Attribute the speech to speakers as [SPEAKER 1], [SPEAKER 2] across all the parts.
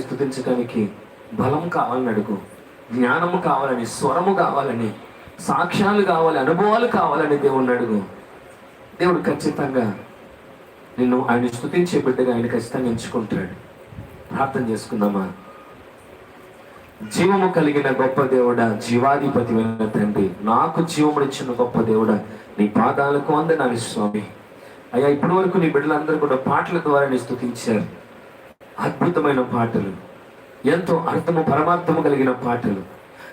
[SPEAKER 1] స్తుతించడానికి బలం కావాలని అడుగు, జ్ఞానము కావాలని, స్వరము కావాలని, సాక్ష్యాలు కావాలి, అనుభవాలు కావాలని దేవుణ్ణి అడుగు. దేవుడు ఖచ్చితంగా నిన్ను ఆయన స్తుతించే బిడ్డగా ఆయన ఖచ్చితంగా ఎంచుకుంటాడు. ప్రార్థన చేసుకుందామా? జీవము కలిగిన గొప్ప దేవుడా, జీవాధిపతి తండ్రి, నాకు జీవమునిచ్చిన గొప్ప దేవుడా, నీ పాదాలకు వందనాలు స్వామి. అయ్యా, ఇప్పటి వరకు నీ బిడ్డలందరూ కూడా పాటల ద్వారా నీ స్తుతించారు. అద్భుతమైన పాటలు, ఎంతో అర్థము పరమార్థము కలిగిన పాటలు,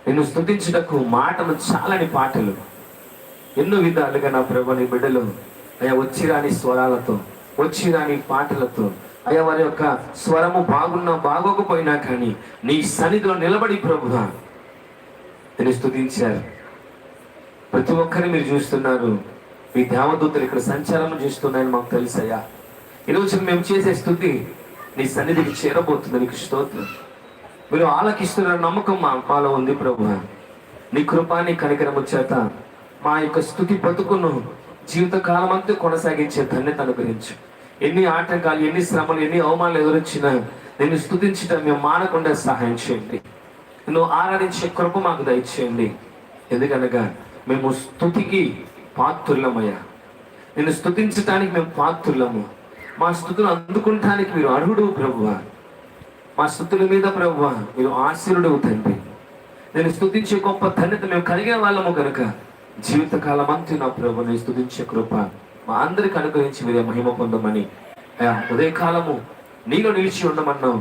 [SPEAKER 1] నిన్ను స్తుతించుటకు మాటలు చాలని పాటలు, ఎన్నో విధాలుగా నా ప్రభు నీ బిడ్డలు అయ్యా వచ్చిరాని స్వరాలతో, వచ్చిరాని పాటలతో, అయ్యా వారి యొక్క స్వరము బాగున్నా బాగోకపోయినా కానీ నీ సన్నిధిలో నిలబడి ప్రభువా నేను స్తుతించారు. ప్రతి ఒక్కరిని మీరు చూస్తున్నారు. మీ దేవదూతలు ఇక్కడ సంచారం చేస్తున్నాయని మాకు తెలుసయ్యా. ఈరోజు మేము చేసే స్తుతి నీ సన్నిధికి చేరబోతుంది. నీకు స్తోత్రం. మీరు ఆలకిస్తున్న నమ్మకం మాలో ఉంది ప్రభువా. నీ కృపా, నీ కనికరము చేత మా యొక్క స్తుతి బతుకును జీవితకాలం అంతా కొనసాగించే ధన్యత అనుగ్రహించు. ఎన్ని ఆటంకాలు, ఎన్ని శ్రమలు, ఎన్ని అవమానాలు ఎదురొచ్చినా నిన్ను స్తుతించడం మేము మానకుండా సహాయం చేయండి. నువ్వు ఆరాధించే కృప మాకు దయచేయండి. ఎందుకనగా మేము స్తుతికి పాత్రులమయ్యా. నిన్ను స్తుతించడానికి మేము పాత్రులము. మా స్తుతులు అందుకుంటానికి మీరు అర్హుడు ప్రభువా. మా స్తుతుల మీద ప్రభువా మీరు ఆశీర్వుడు తండ్రి. నేను స్తుతించే గొప్ప ధన్యత మేము కలిగిన వాళ్ళము కనుక జీవితకాలం అంతా నా ప్రభు నేను స్తుతించే కృప మా అందరికి అనుగ్రహించి మీరే మహిమ పొందమని ఉదయకాలము నీలో నిలిచి ఉండమన్నాం.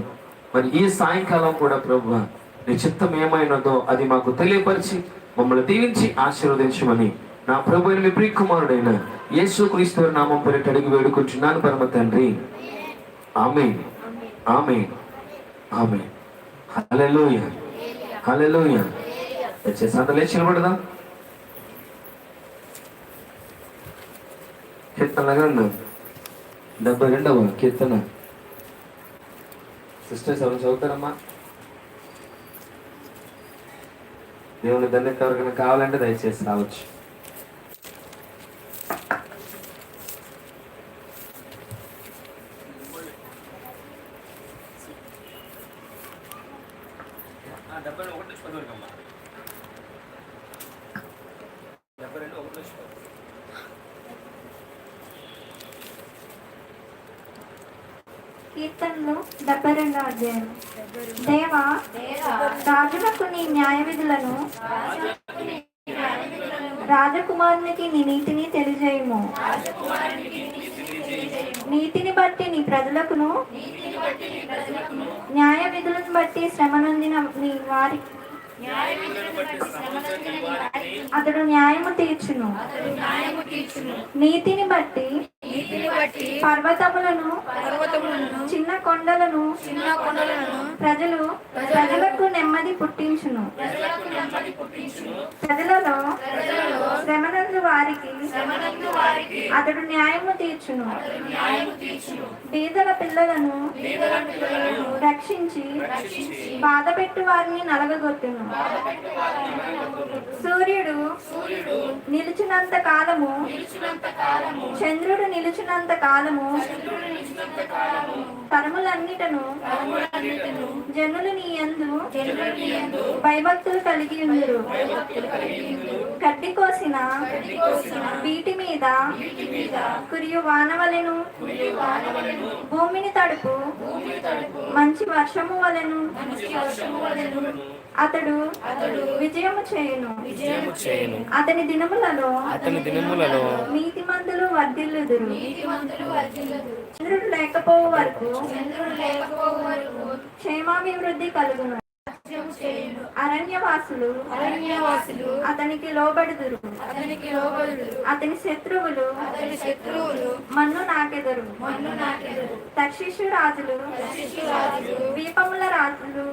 [SPEAKER 1] మరి ఈ సాయంకాలం కూడా ప్రభువా నీ చిత్తం ఏమైనదో అది మాకు తెలియపరిచి మమ్మల్ని దీవించి ఆశీర్వదించమని నా ప్రభు అయిన మీ ప్రియకుమారుడైన యేసుక్రీస్తు నామం పేరిట అడిగి వేడుకుంటున్నాను పరమ తండ్రి. ఆమేన్, ఆమేన్, ఆమేన్. హల్లెలూయా, హల్లెలూయా. దయచేసి అందరూ లేచి నిలబడదాం. కీర్తన గ్రంథం 72వ కీర్తన. సిస్టర్స్ ఎవరు చదువుతారమ్మా? దేవుని ధన్యత ఎవరికైనా కావాలంటే దయచేసి రావచ్చు.
[SPEAKER 2] కీర్తనలు 72వ అధ్యాయం. దేవా, రాజులకు నీ న్యాయ విధులను, రాజకుమారునికి నీ నీతిని తెలియజేయము. నీతిని బట్టి నీ ప్రజలకును, న్యాయ విధులను బట్టి శ్రమ నొందిన నీ వారికి అతడు న్యాయము తీర్చును. నీతిని బట్టి పర్వతములను, చిన్న కొండలను ప్రజలకు నెమ్మది పుట్టించును. ప్రజలలో శ్రమనందు వారికి అతడు న్యాయము తీర్చును. బీదల పిల్లలను రక్షించి బాధపెట్టు వారిని నలగగొట్టును. సూర్యుడు నిలిచినంత కాలము, చంద్రుడు నిలిచినంత కాలము తరములన్నిటను జనులు నీ యందు భయభక్తులు కలిగి ఉందురు. గడ్డి కోసిన వీటి మీద కురియు వానవలెను, భూమిని తడుపు మంచి వర్షము వలెను అతడు విజయము చేయును. అతని దినములలో నీతిమంతులు వర్ధిల్లుదురు. చంద్రుడు లేకపోవు వరకు క్షేమాభివృద్ధి కలుగును. అరణ్యవాసులు అతనికి లోబడుదురు. అతని శత్రువులు మన్ను నాకెదరు. తర్షీషు రాజులు, ద్వీపముల రాజులు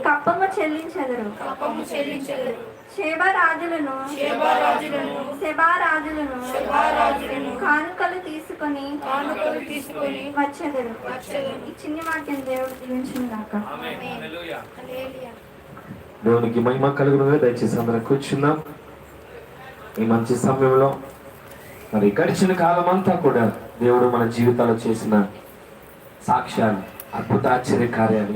[SPEAKER 2] కప్పము చెల్లించెదరు. షేబా రాజులను కానుకలు తీసుకొని వచ్చెదరు. ఈ చిన్ని వాక్యం దేవుడు దీవించును గాక.
[SPEAKER 1] దేవునికి మహిమ కలుగును. దయచేసి అందరం కూర్చున్నాం. ఈ మంచి సమయంలో మరి గడిచిన కాలం అంతా కూడా దేవుడు మన జీవితాల్లో చేసిన సాక్ష్యాలు అద్భుతాశ్చర్య కార్యాలు